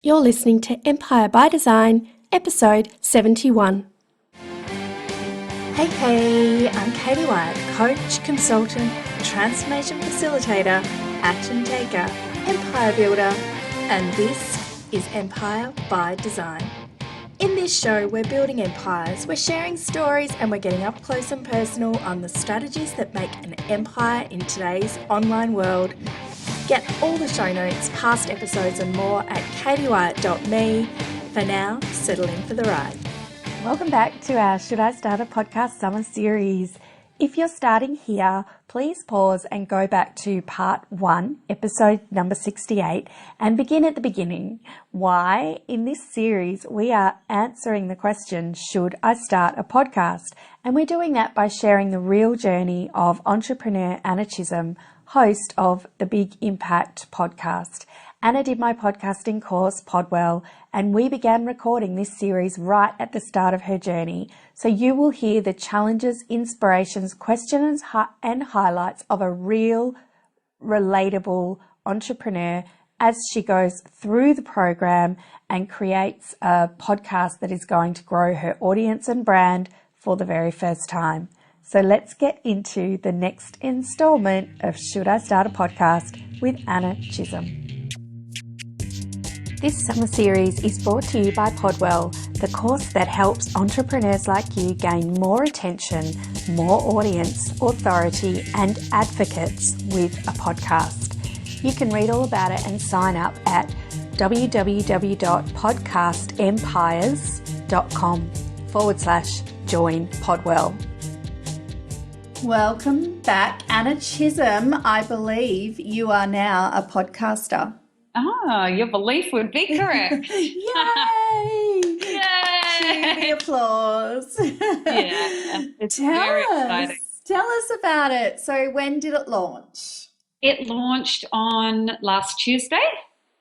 You're listening to Empire by Design, episode 71. Hey, I'm Katie White, coach, consultant, transformation facilitator, action taker, empire builder, and this is Empire by Design. In this show, we're building empires, we're sharing stories, and we're getting up close and personal on the strategies that make an empire in today's online world. Get all the show notes, past episodes and more at katiewyatt.me. For now, settle in for the ride. Welcome back to our Should I Start a Podcast Summer Series. If you're starting here, please pause and go back to part 1, episode number 68, and begin at the beginning. Why? In this series, we are answering the question, should I start a podcast? And we're doing that by sharing the real journey of entrepreneur Anna Chisholm, host of the Big Impact podcast. Anna did my podcasting course, Podwell, and we began recording this series right at the start of her journey. So you will hear the challenges, inspirations, questions, and highlights of a real, relatable entrepreneur as she goes through the program and creates a podcast that is going to grow her audience and brand for the very first time. So let's get into the next installment of Should I Start a Podcast with Anna Chisholm. This summer series is brought to you by Podwell, the course that helps entrepreneurs like you gain more attention, more audience, authority, and advocates with a podcast. You can read all about it and sign up at www.podcastempires.com/join Podwell. Welcome back, Anna Chisholm. I believe you are now a podcaster. Oh, your belief would be correct. Yay! Yay! Cue the applause. Yeah, it's very exciting. Tell us about it. So when did it launch? It launched on last Tuesday,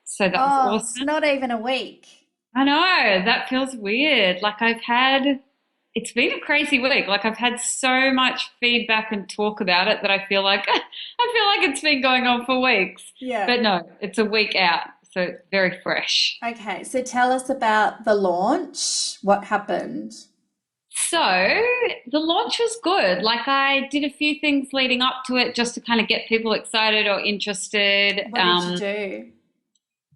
so that was awesome. It's not even a week. I know, that feels weird. It's been a crazy week. I've had so much feedback and talk about it that I feel like it's been going on for weeks. Yeah. But no, it's a week out, so it's very fresh. Okay, so tell us about the launch. What happened? So the launch was good. I did a few things leading up to it just to kind of get people excited or interested. What did you do?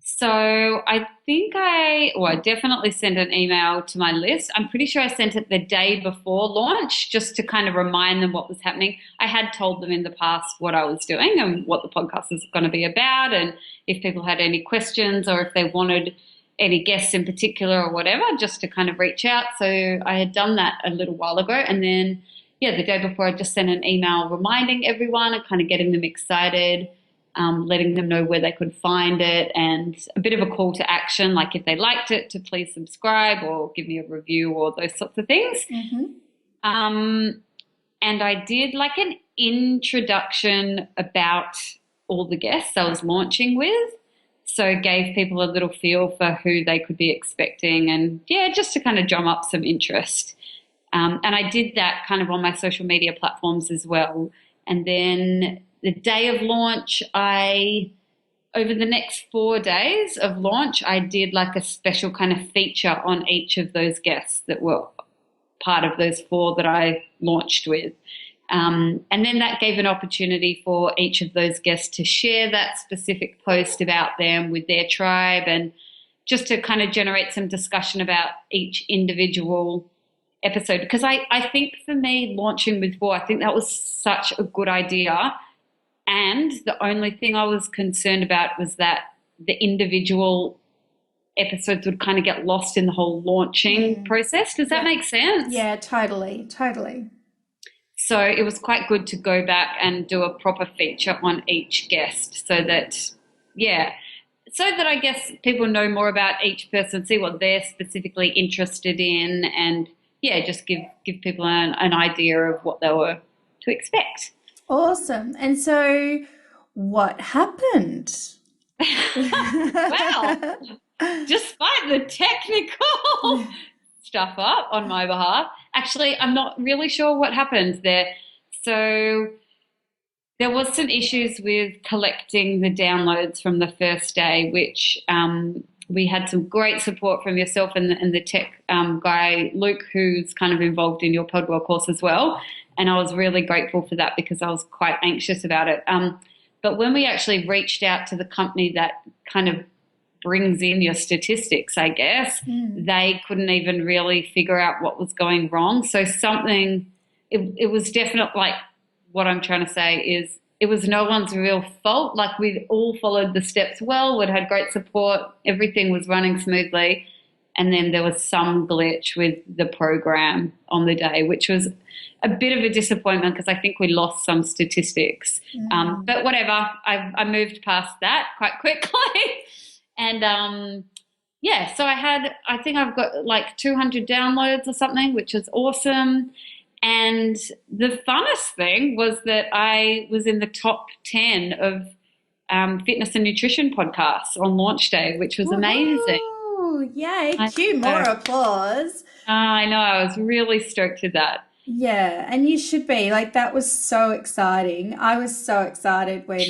So I think I definitely sent an email to my list. I'm pretty sure I sent it the day before launch just to kind of remind them what was happening. I had told them in the past what I was doing and what the podcast is going to be about, and if people had any questions or if they wanted any guests in particular or whatever, just to kind of reach out. So I had done that a little while ago, and then the day before I just sent an email reminding everyone and kind of getting them excited. Letting them know where they could find it, and a bit of a call to action, like if they liked it, to please subscribe or give me a review or those sorts of things. Mm-hmm. And I did an introduction about all the guests I was launching with. So gave people a little feel for who they could be expecting, and just to kind of drum up some interest. And I did that kind of on my social media platforms as well. And then the day of launch, over the next 4 days of launch, I did a special kind of feature on each of those guests that were part of those 4 that I launched with. And then that gave an opportunity for each of those guests to share that specific post about them with their tribe, and just to kind of generate some discussion about each individual episode. Because I think for me, launching with 4, I think that was such a good idea. And the only thing I was concerned about was that the individual episodes would kind of get lost in the whole launching process. Does that make sense? Yeah, totally. So it was quite good to go back and do a proper feature on each guest so that I guess people know more about each person, see what they're specifically interested in, and just give people an idea of what they were to expect. Awesome. And so what happened? Well, despite the technical stuff up on my behalf, actually, I'm not really sure what happened there. So there was some issues with collecting the downloads from the first day, which we had some great support from yourself and the tech guy, Luke, who's kind of involved in your Podwell course as well. And I was really grateful for that because I was quite anxious about it. But when we actually reached out to the company that kind of brings in your statistics, I guess, they couldn't even really figure out what was going wrong. So it was definitely like what I'm trying to say is it was no one's real fault. Like we'd all followed the steps well, we'd had great support, everything was running smoothly. And then there was some glitch with the program on the day, which was a bit of a disappointment because I think we lost some statistics. But whatever, I moved past that quite quickly. And yeah, so I think I've got like 200 downloads or something, which is awesome. And the funnest thing was that I was in the top 10 of fitness and nutrition podcasts on launch day, which was amazing. Oh, yay. Cue more applause. I know. I was really stoked with that. Yeah, and you should be. Like, that was so exciting. I was so excited when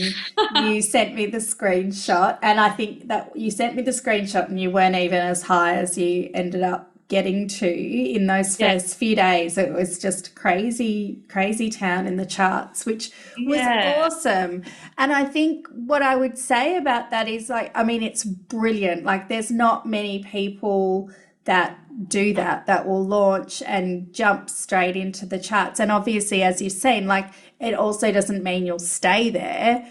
you sent me the screenshot. And I think that you sent me the screenshot and you weren't even as high as you ended up getting to in those first few days. It was just crazy, crazy town in the charts, which was awesome. And I think what I would say about that is, like, I mean, it's brilliant. Like, there's not many people that do that will launch and jump straight into the charts. And obviously, as you've seen, like, it also doesn't mean you'll stay there,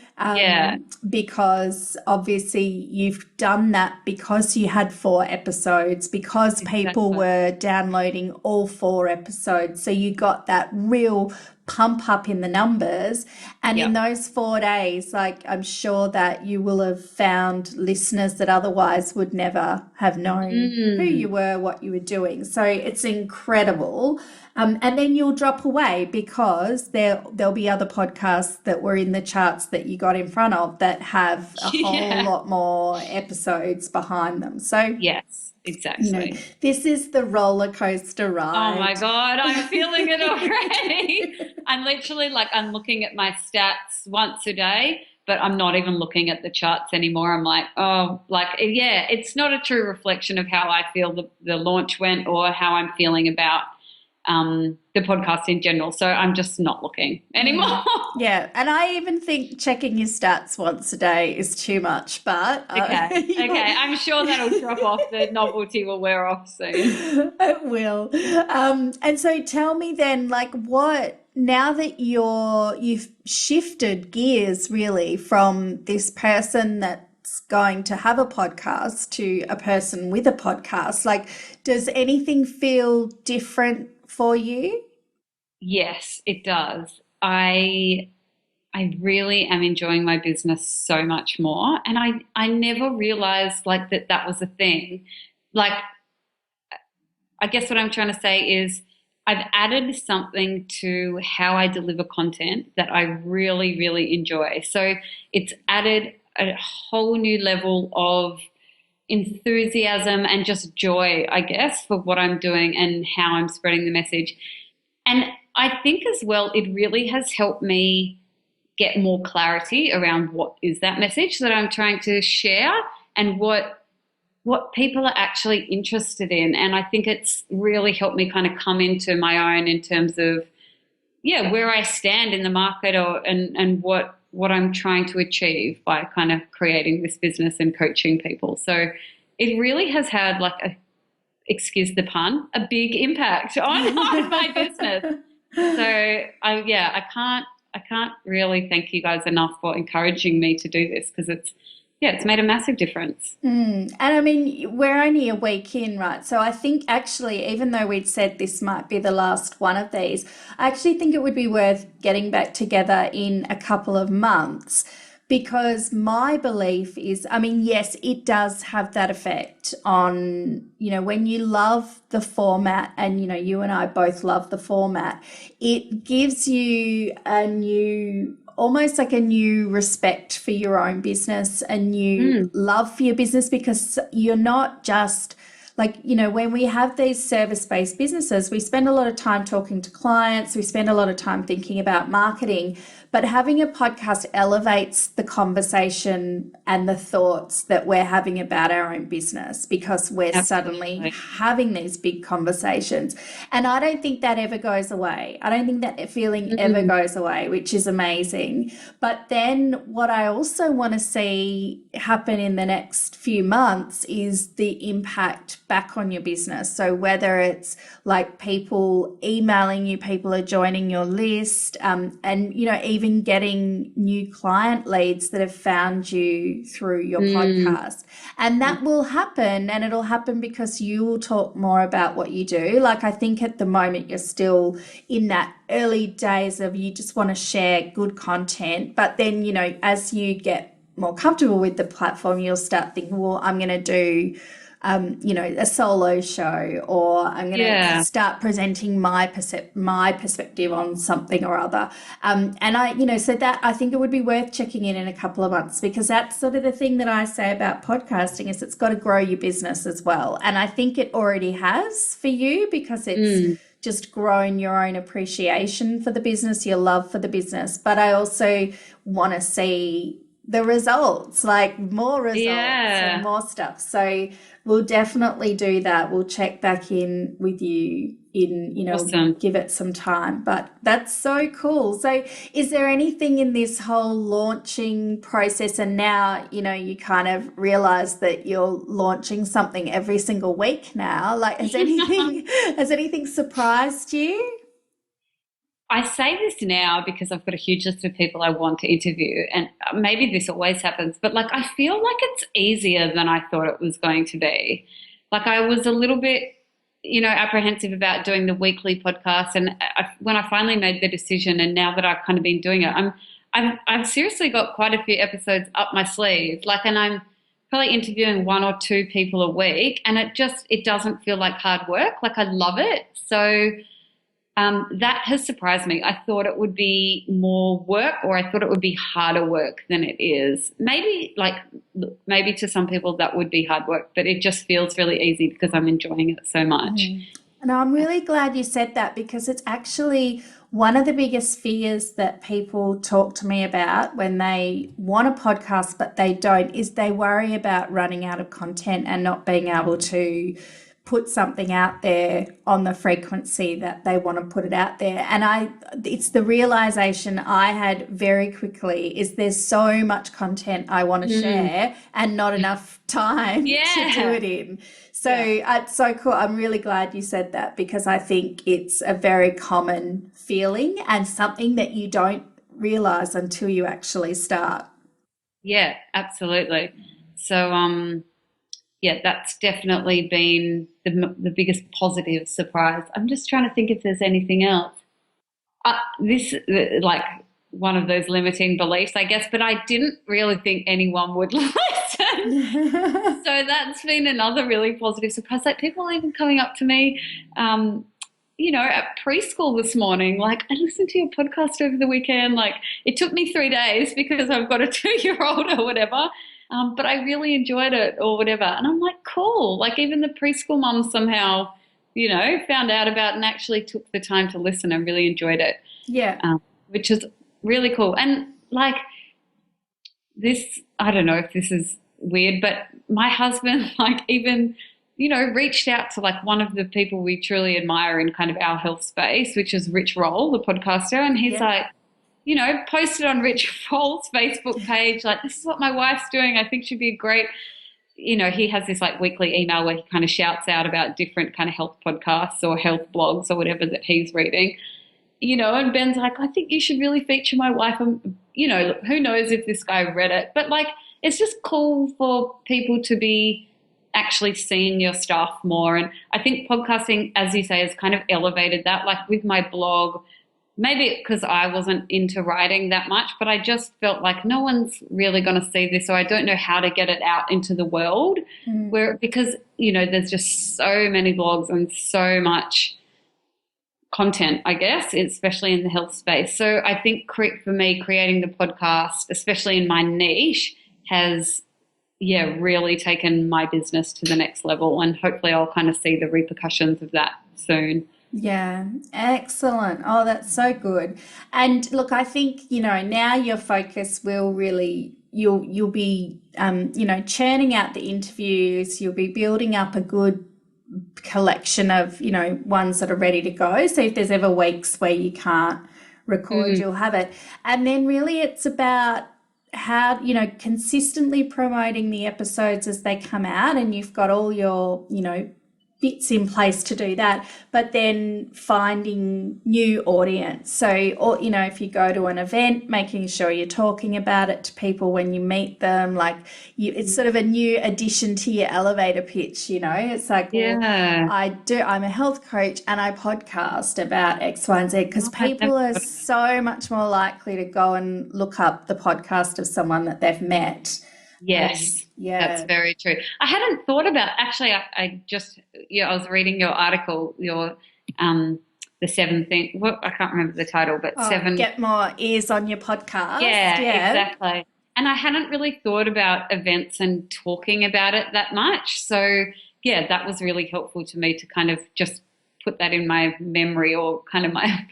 because obviously you've done that because you had 4 episodes, because people were downloading all 4 episodes. So you got that real pump up in the numbers. And in those 4 days, like, I'm sure that you will have found listeners that otherwise would never have known who you were, what you were doing. So it's incredible. And then you'll drop away because there'll be other podcasts that were in the charts that you got in front of that have a whole lot more episodes behind them. So yes, exactly. You know, this is the roller coaster ride. Oh my God, I'm feeling it already. I'm literally like, I'm looking at my stats once a day, but I'm not even looking at the charts anymore. I'm like, oh, like, yeah, it's not a true reflection of how I feel the launch went or how I'm feeling about the podcast in general. So I'm just not looking anymore. Yeah. And I even think checking your stats once a day is too much, but okay. I'm sure that'll drop off. The novelty will wear off soon. It will. And so tell me then, like, now that you've shifted gears really from this person that's going to have a podcast to a person with a podcast, like, does anything feel different for you? Yes, it does. I really am enjoying my business so much more. And I never realized like that was a thing. Like, I guess what I'm trying to say is I've added something to how I deliver content that I really, really enjoy. So it's added a whole new level of enthusiasm and just joy, I guess, for what I'm doing and how I'm spreading the message. And I think as well, it really has helped me get more clarity around what is that message that I'm trying to share and what people are actually interested in. And I think it's really helped me kind of come into my own in terms of, where I stand in the market and what I'm trying to achieve by kind of creating this business and coaching people. So it really has had like excuse the pun, a big impact on my business. So I can't really thank you guys enough for encouraging me to do this because it's made a massive difference. And I mean, we're only a week in, right? So I think actually, even though we'd said this might be the last one of these, I actually think it would be worth getting back together in a couple of months, because my belief is, I mean, yes, it does have that effect on, when you love the format and, you and I both love the format, it gives you almost like a new respect for your own business, a new love for your business, because you're not just like, when we have these service-based businesses, we spend a lot of time talking to clients, we spend a lot of time thinking about marketing, but having a podcast elevates the conversation and the thoughts that we're having about our own business because we're suddenly Absolutely. having these big conversations. And I don't think that ever goes away. I don't think that feeling ever Mm, goes away, which is amazing. But then what I also want to see happen in the next few months is the impact back on your business. So whether it's like people emailing you, people are joining your list, and even getting new client leads that have found you through your mm, podcast. And that will happen, and it'll happen because you will talk more about what you do. Like I think at the moment you're still in that early days of you just want to share good content, but then as you get more comfortable with the platform, you'll start thinking, well, I'm going to do a solo show, or I'm going to yeah. start presenting my perspective on something or other. And so that I think it would be worth checking in a couple of months, because that's sort of the thing that I say about podcasting is it's got to grow your business as well. And I think it already has for you, because it's Mm, just grown your own appreciation for the business, your love for the business. But I also want to see the results, like more results and yeah. more stuff. So we'll definitely do that. We'll check back in with you Awesome. give it some time. But that's so cool. So is there anything in this whole launching process, and now, you kind of realize that you're launching something every single week now? Like has anything surprised you? I say this now because I've got a huge list of people I want to interview, and maybe this always happens, but like I feel like it's easier than I thought it was going to be. Like I was a little bit, apprehensive about doing the weekly podcast, and when I finally made the decision, and now that I've kind of been doing it, I've seriously got quite a few episodes up my sleeve. Like, and I'm probably interviewing one or two people a week, and it doesn't feel like hard work. Like I love it. So. That has surprised me. I thought it would be more work, or I thought it would be harder work than it is. Maybe to some people that would be hard work, but it just feels really easy because I'm enjoying it so much. And I'm really glad you said that, because it's actually one of the biggest fears that people talk to me about when they want a podcast but they don't, is they worry about running out of content and not being able to put something out there on the frequency that they want to put it out there. And it's the realization I had very quickly, is there's so much content I want to Mm. share and not enough time to do Yeah. it in. So Yeah. it's so cool. I'm really glad you said that, because I think it's a very common feeling and something that you don't realize until you actually start. Yeah, absolutely. So, yeah, that's definitely been the biggest positive surprise. I'm just trying to think if there's anything else. This like one of those limiting beliefs, I guess, but I didn't really think anyone would listen. So that's been another really positive surprise. Like people even coming up to me, um, at preschool this morning, like I listened to your podcast over the weekend. Like it took me 3 days because I've got a 2 year old or whatever. But I really enjoyed it or whatever. And I'm like, cool. Like even the preschool mums somehow, found out about and actually took the time to listen and really enjoyed it, Yeah. which is really cool. And like this, I don't know if this is weird, but my husband, like even, reached out to like one of the people we truly admire in kind of our health space, which is Rich Roll, the podcaster. And he's Yeah. like, posted on Rich Roll's Facebook page, like, this is what my wife's doing. I think she'd be great. He has this like weekly email where he kind of shouts out about different kind of health podcasts or health blogs or whatever that he's reading, and Ben's like, I think you should really feature my wife. And, who knows if this guy read it, but like, it's just cool for people to be actually seeing your stuff more. And I think podcasting, as you say, has kind of elevated that. Like with my blog, maybe because I wasn't into writing that much, but I just felt like no one's really going to see this, so I don't know how to get it out into the world. Because there's just so many blogs and so much content, I guess, especially in the health space. So I think for me, creating the podcast, especially in my niche, has really taken my business to the next level, and hopefully I'll kind of see the repercussions of that soon. Yeah, excellent. Oh, that's so good. And look, I think, now your focus will really you'll be churning out the interviews, you'll be building up a good collection of, ones that are ready to go. So if there's ever weeks where you can't record, Mm, you'll have it. And then really it's about how, consistently promoting the episodes as they come out, and you've got all your, bits in place to do that, but then finding new audience. So, or, if you go to an event, making sure you're talking about it to people when you meet them, like it's sort of a new addition to your elevator pitch, it's like, well, yeah. I'm a health coach and I podcast about X, Y, and Z, because Oh, I'd never people are thought of so much more likely to go and look up the podcast of someone that they've met. Yes, that's Yeah. very true. I hadn't thought about actually. I just I was reading your article, your um the seven thing. What I can't remember the title, but Oh, seven. get more ears on your podcast. Yeah, Yeah. exactly. And I hadn't really thought about events and talking about it that much. So yeah, that was really helpful to me to kind of just put that in my memory or kind of my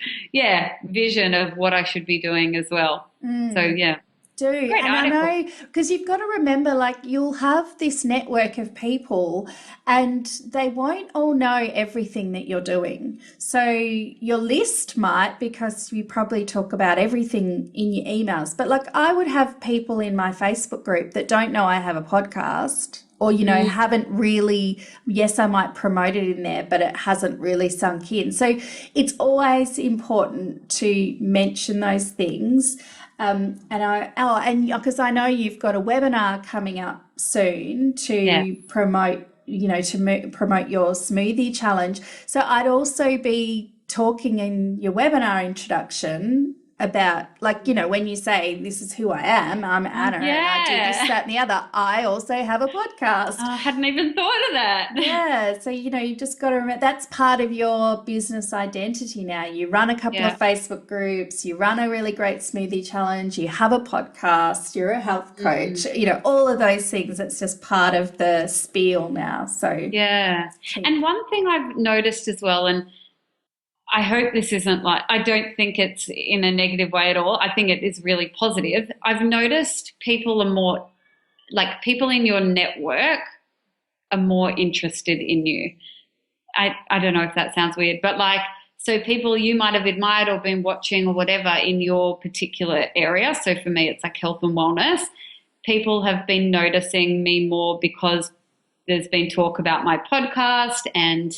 vision of what I should be doing as well. So yeah, Do. great And I article. know, because you've got to remember, like, you'll have this network of people and they won't all know everything that you're doing. So your list might, because you probably talk about everything in your emails. But like, I would have people in my Facebook group that don't know I have a podcast, or, Mm, haven't really, yes, I might promote it in there, but it hasn't really sunk in. So it's always important to mention those things. And because I know you've got a webinar coming up soon yeah. to promote, promote your smoothie challenge. So I'd also be talking in your webinar introduction about, like, when you say, this is who I am, I'm Anna and I do this, Yeah. that, and the other. I also have a podcast. I hadn't even thought of that. Yeah, so you just got to remember that's part of your business identity now. You run a couple of Yeah. Facebook groups, you run a really great smoothie challenge, you have a podcast, you're a health coach, Mm, all of those things. It's just part of the spiel now. So, yeah. And one thing I've noticed as well, and I hope this isn't like, I don't think it's in a negative way at all. I think it is really positive. I've noticed people are more, like people in your network are more interested in you. I don't know if that sounds weird, but like, so people you might have admired or been watching or whatever in your particular area. So for me, it's like health and wellness. People have been noticing me more because there's been talk about my podcast, and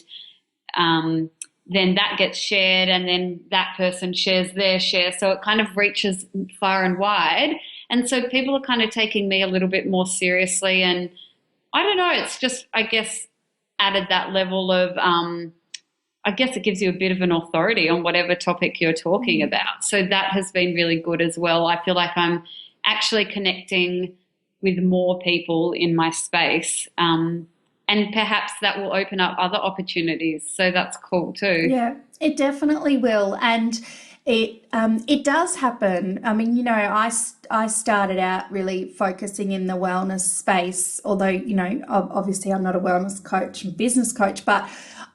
um, then that gets shared, and then that person shares their share. So it kind of reaches far and wide. And so people are kind of taking me a little bit more seriously. And I don't know, it's just, I guess, added that level of, I guess it gives you a bit of an authority on whatever topic you're talking about. So that has been really good as well. I feel like I'm actually connecting with more people in my space. And perhaps that will open up other opportunities. So that's cool too. yeah, it definitely will, and it does happen. I mean, I started out really focusing in the wellness space, although obviously I'm not a wellness coach and business coach, but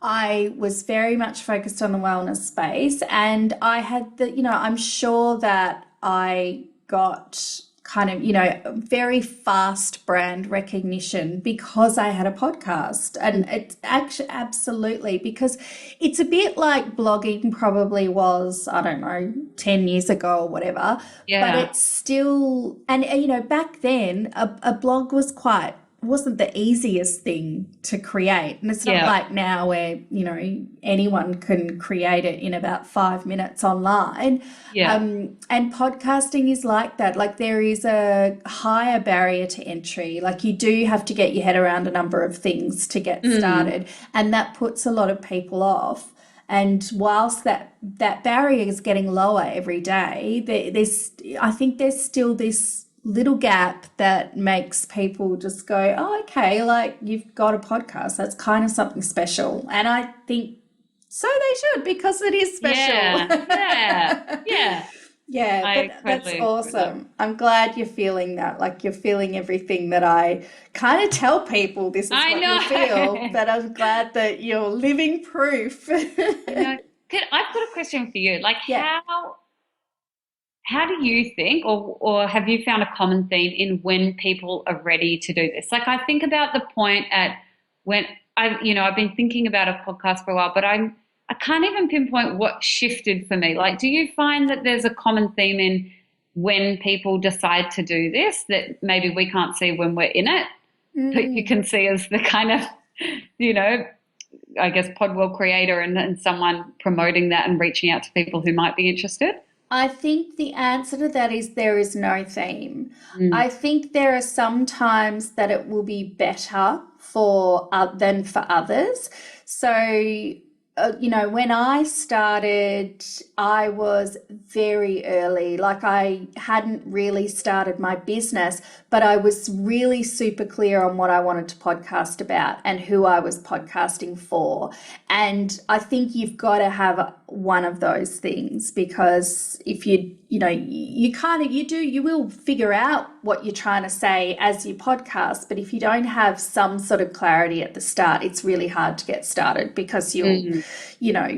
I was very much focused on the wellness space, and I had I'm sure that I got kind of, very fast brand recognition because I had a podcast. And it's actually absolutely, because it's a bit like blogging probably was, I don't know, 10 years ago or whatever, but Yeah. it's still, and back then a blog wasn't the easiest thing to create. And it's not Yeah. like now where, anyone can create it in about 5 minutes online. Yeah. And podcasting is like that. Like, there is a higher barrier to entry. Like, you do have to get your head around a number of things to get Mm. started. And that puts a lot of people off. And whilst that barrier is getting lower every day, I think there's still this little gap that makes people just go, oh, okay, like, you've got a podcast. That's kind of something special. And I think so they should, because it is special. Yeah. Yeah. Yeah. Yeah, I but that's totally agree with that. awesome. I'm glad you're feeling that. Like you're feeling everything that I kind of tell people this is I what you'll feel, know. but I'm glad that you're living proof. I know. I've got a question for you. Like, Yeah. how do you think, or have you found a common theme in when people are ready to do this? Like, I think about the point at when I've been thinking about a podcast for a while, but I can't even pinpoint what shifted for me. Like, do you find that there's a common theme in when people decide to do this that maybe we can't see when we're in it, but you Mm. can see as the kind of, you know, I guess Podwell creator and someone promoting that and reaching out to people who might be interested? I think the answer to that is there is no theme. Mm. I think there are some times that it will be better for than for others. So, when I started, I was very early. Like I hadn't really started my business, but I was really super clear on what I wanted to podcast about and who I was podcasting for. And I think you've got to have one of those things because if you will figure out what you're trying to say as you podcast. But if you don't have some sort of clarity at the start, it's really hard to get started because Mm.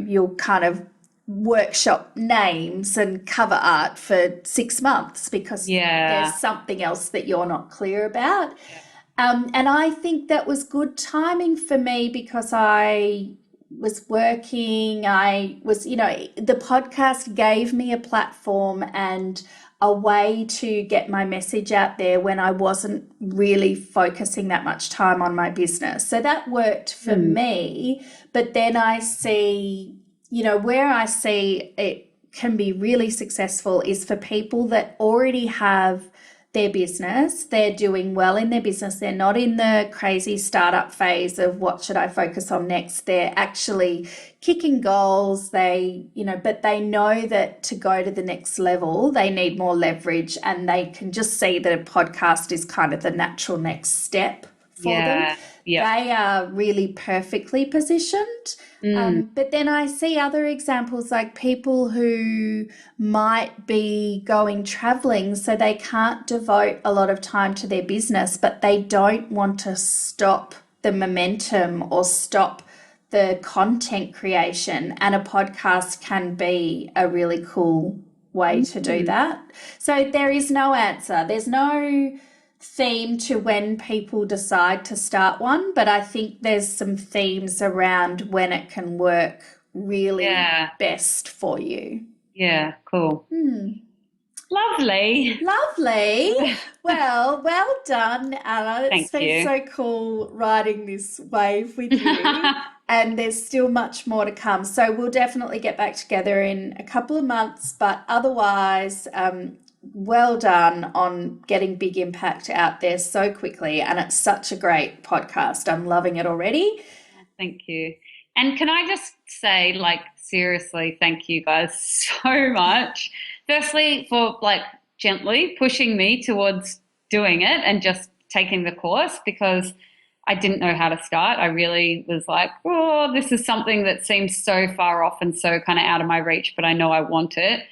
you'll kind of workshop names and cover art for 6 months because there's Yeah. something else that you're not clear about. And I think that was good timing for me because I was working. The podcast gave me a platform and a way to get my message out there when I wasn't really focusing that much time on my business. So that worked for Mm. me. But then I see, where I see it can be really successful is for people that already have their business, they're doing well in their business, they're not in the crazy startup phase of what should I focus on next. They're actually kicking goals. But they know that to go to the next level, they need more leverage and they can just see that a podcast is kind of the natural next step for them. Yeah. Yeah. They are really perfectly positioned. Mm. But then I see other examples like people who might be going traveling, so they can't devote a lot of time to their business, but they don't want to stop the momentum or stop the content creation. And a podcast can be a really cool way to do that. So there is no answer. There's no theme to when people decide to start one, but I think there's some themes around when it can work really Yeah. best for you. Yeah. Cool. Hmm. Lovely. Lovely. Well done, Anna. It's Thank been you. so cool riding this wave with you. And there's still much more to come. So we'll definitely get back together in a couple of months. But otherwise, well done on getting Big Impact out there so quickly. And it's such a great podcast. I'm loving it already. Thank you. And can I just say, like, seriously, thank you guys so much. Firstly, for like gently pushing me towards doing it and just taking the course because I didn't know how to start. I really was like, oh, this is something that seems so far off and so kind of out of my reach, but I know I want it.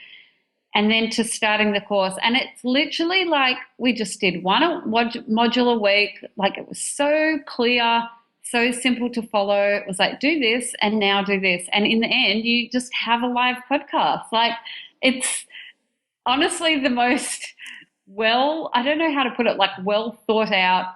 And then to starting the course. And it's literally like we just did one module a week. Like it was so clear, so simple to follow. It was like, do this and now do this. And in the end, you just have a live podcast. Like it's honestly the most I don't know how to put it, like well thought out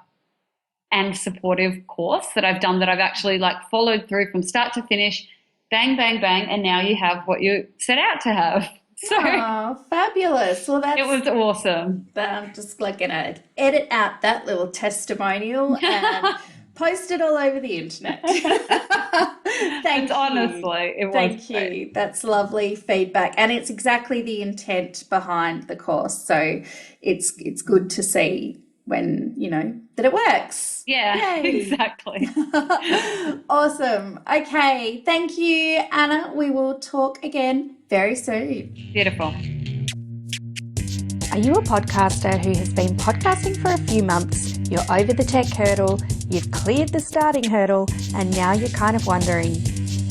and supportive course that I've done that I've actually like followed through from start to finish, bang, bang, bang. And now you have what you set out to have. So Oh, fabulous. Well, it was awesome. I'm just like going to edit out that little testimonial and post it all over the internet. Thank you. Honestly, it was Thank great. you. That's lovely feedback. And it's exactly the intent behind the course. So it's good to see when, that it works. Yeah, Yay. exactly. Awesome. Okay. Thank you, Anna. We will talk again very soon. Beautiful. Are you a podcaster who has been podcasting for a few months, you're over the tech hurdle, you've cleared the starting hurdle, and now you're kind of wondering,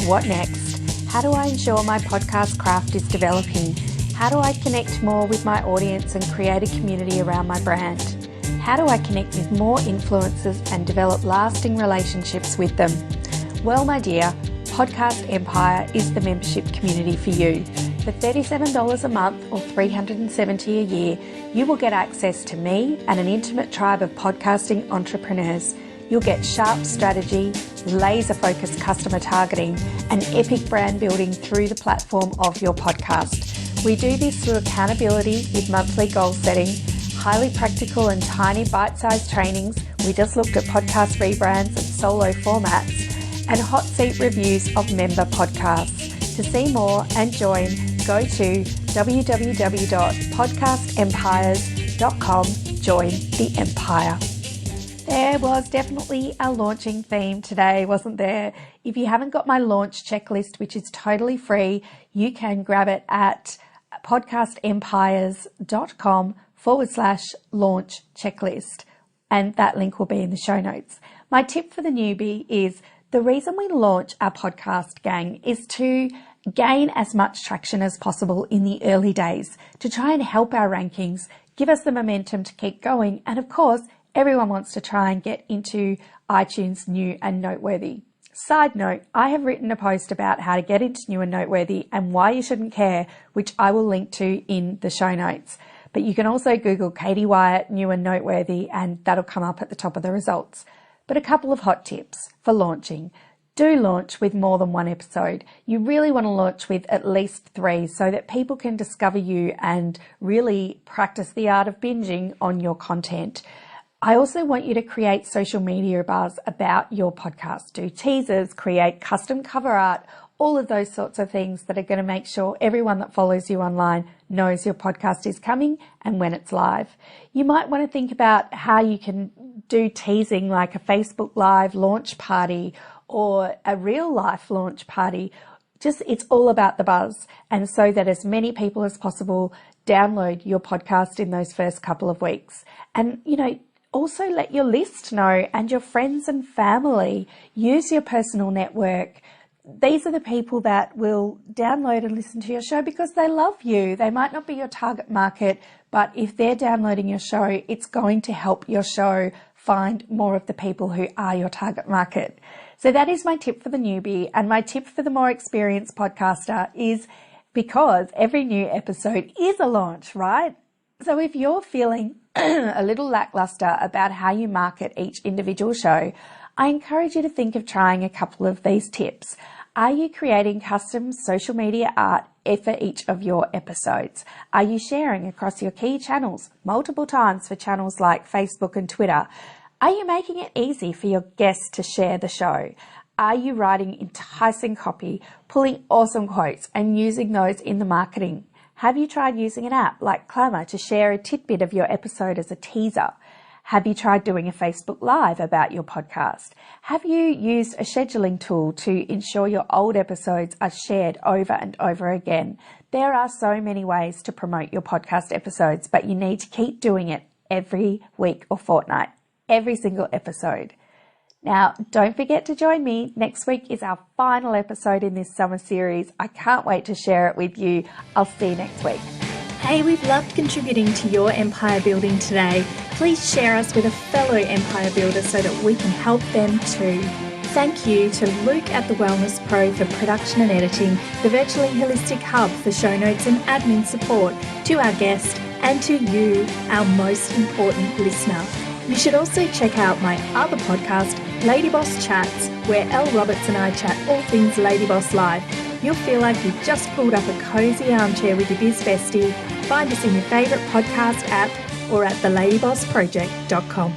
what next? How do I ensure my podcast craft is developing? How do I connect more with my audience and create a community around my brand? How do I connect with more influencers and develop lasting relationships with them? Well, my dear, Podcast Empire is the membership community for you. For $37 a month or $370 a year, you will get access to me and an intimate tribe of podcasting entrepreneurs. You'll get sharp strategy, laser-focused customer targeting, and epic brand building through the platform of your podcast. We do this through accountability with monthly goal setting, highly practical and tiny bite-sized trainings. We just looked at podcast rebrands and solo formats, and hot seat reviews of member podcasts. To see more and join, go to www.podcastempires.com. Join the empire. There was definitely a launching theme today, wasn't there? If you haven't got my launch checklist, which is totally free, you can grab it at podcastempires.com/launch checklist. And that link will be in the show notes. My tip for the newbie is the reason we launch our podcast, gang, is to gain as much traction as possible in the early days, to try and help our rankings, give us the momentum to keep going. And of course, everyone wants to try and get into iTunes New and Noteworthy. Side note, I have written a post about how to get into New and Noteworthy and why you shouldn't care, which I will link to in the show notes. But you can also Google Katie Wyatt, New and Noteworthy, and that'll come up at the top of the results. But a couple of hot tips for launching. Do launch with more than one episode. You really want to launch with at least 3 so that people can discover you and really practice the art of binging on your content. I also want you to create social media buzz about your podcast. Do teasers, create custom cover art, all of those sorts of things that are going to make sure everyone that follows you online knows your podcast is coming and when it's live. You might want to think about how you can do teasing like a Facebook Live launch party or a real life launch party. Just, it's all about the buzz. And so that as many people as possible download your podcast in those first couple of weeks. And, also let your list know and your friends and family. Use your personal network. These are the people that will download and listen to your show because they love you. They might not be your target market, but if they're downloading your show, it's going to help your show find more of the people who are your target market. So that is my tip for the newbie. And my tip for the more experienced podcaster is, because every new episode is a launch, right? So if you're feeling a little lackluster about how you market each individual show, I encourage you to think of trying a couple of these tips. Are you creating custom social media art for each of your episodes? Are you sharing across your key channels multiple times for channels like Facebook and Twitter? Are you making it easy for your guests to share the show? Are you writing enticing copy, pulling awesome quotes and using those in the marketing? Have you tried using an app like Clamour to share a tidbit of your episode as a teaser? Have you tried doing a Facebook Live about your podcast? Have you used a scheduling tool to ensure your old episodes are shared over and over again? There are so many ways to promote your podcast episodes, but you need to keep doing it every week or fortnight, every single episode. Now, don't forget to join me. Next week is our final episode in this summer series. I can't wait to share it with you. I'll see you next week. Hey, we've loved contributing to your empire building today. Please share us with a fellow empire builder so that we can help them too. Thank you to Luke at The Wellness Pro for production and editing, the Virtually Holistic Hub for show notes and admin support, to our guest, and to you, our most important listener. You should also check out my other podcast, Lady Boss Chats, where Elle Roberts and I chat all things Lady Boss life. You'll feel like you've just pulled up a cozy armchair with your biz bestie. Find us in your favourite podcast app or at theladybossproject.com.